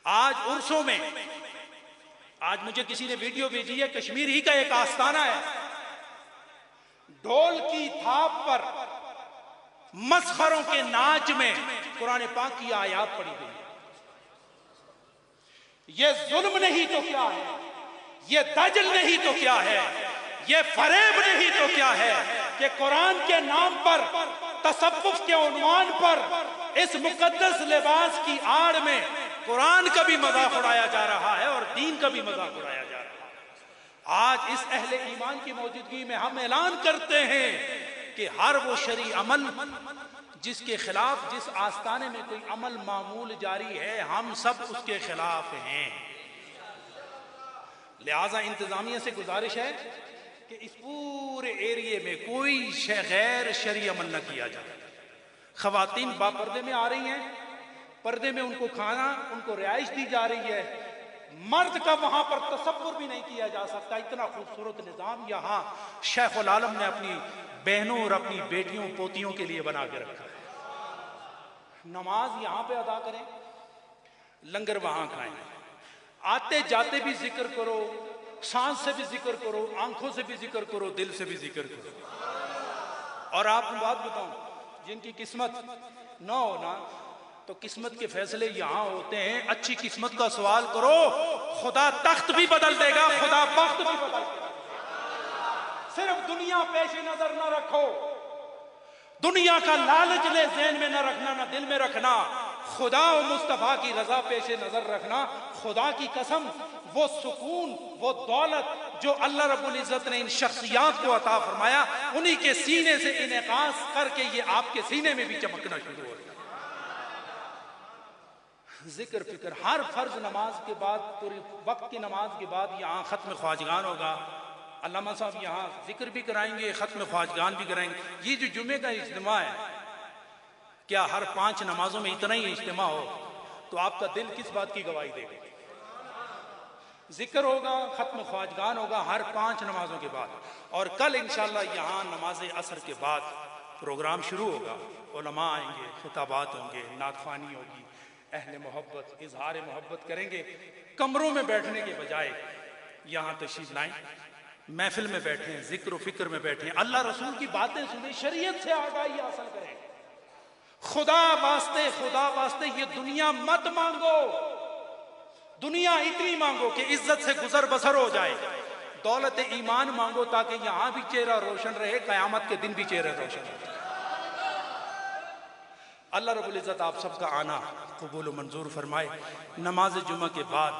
आज उर्सों में, आज मुझे किसी ने वीडियो भेजी है, कश्मीर ही का एक आस्थाना है, ढोल की थाप पर मस्खरों के नाच में कुरान पाक की आयत पढ़ी गई। ये जुल्म नहीं तो क्या है, ये दजल नहीं तो क्या है, ये फरेब नहीं तो क्या है कि कुरान के नाम पर, तसव्वुफ के उन्वान पर, इस मुकद्दस लिबास की आड़ में कुरान का भी मजाक उड़ाया जा रहा है और दीन का भी मजाक उड़ाया जा रहा है। आज इस अहले ईमान की मौजूदगी में हम ऐलान करते हैं कि हर वो शरई अमल जिसके खिलाफ, जिस आस्थाने में कोई अमल मामूल जारी है, हम सब उसके खिलाफ हैं। लिहाजा इंतजामिया से गुजारिश है कि इस पूरे एरिए में कोई गैर शरई अमल न किया जाए। खवातीन बापर्दे में आ रही हैं, पर्दे में उनको खाना, उनको रिहाइश दी जा रही है। मर्द का वहां पर तसव्वुर भी नहीं किया जा सकता। इतना खूबसूरत निजाम यहाँ शेखुल आलम ने अपनी बहनों और अपनी बेटियों पोतियों के लिए बना के रखा है। नमाज यहाँ पे अदा करें, लंगर वहां खाएं, आते जाते भी जिक्र करो, सांस से भी जिक्र करो, आंखों से भी जिक्र करो, दिल से भी जिक्र करो। और आपको बात बताऊं, जिनकी किस्मत ना हो ना, तो किस्मत के फैसले यहां होते हैं। अच्छी किस्मत का सवाल करो, खुदा तख्त भी बदल देगा, खुदा बख्त भी बदल देगा। सिर्फ दुनिया पेश नजर न रखो, दुनिया का लालच ले ज़हन में न रखना, न दिल में रखना। खुदा और मुस्तफा की रजा पेश नजर रखना। खुदा की कसम, वो सुकून, वो दौलत जो अल्लाह रब्बुल इज्जत ने इन शख्सियात को अता फरमाया, उन्हीं के सीने से इनेकास करके ये आपके सीने में भी चमकना शुरू हो गया। जिक्र फिक्र हर फर्ज नमाज के बाद, पूरी वक्त की नमाज के बाद यहाँ खत्म ख्वाजगान होगा। अल्लामा साहब यहाँ जिक्र भी कराएंगे, खत्म ख्वाजगान भी कराएंगे। ये जो जुमे का इज्तिमा है, क्या हर 5 नमाजों में इतना ही इज्तिमा हो तो आपका दिल किस बात की गवाही देगा? जिक्र होगा, खत्म ख्वाजगान होगा हर 5 नमाजों के बाद। और कल इंशाअल्लाह यहाँ नमाज असर के बाद प्रोग्राम शुरू होगा। उलमा आएंगे, खिताबात होंगे, नातखानी होगी, अहले मोहब्बत इजहार मोहब्बत करेंगे। कमरों में बैठने के बजाय यहाँ तशरीफ लाएं, महफिल में बैठें, जिक्र फिक्र में बैठें, अल्लाह रसूल की बातें सुने, शरीयत से आगाही हासिल करें। खुदा वास्ते ये दुनिया मत मांगो। दुनिया इतनी मांगो कि इज्जत से गुजर बसर हो जाए। दौलत ईमान मांगो ताकि यहां भी चेहरा रोशन रहे, कयामत के दिन भी चेहरा रोशन रहे। अल्लाह रब्बुल इज्जत आप सबका आना कबूल मंजूर फरमाए। नमाज जुमा के बाद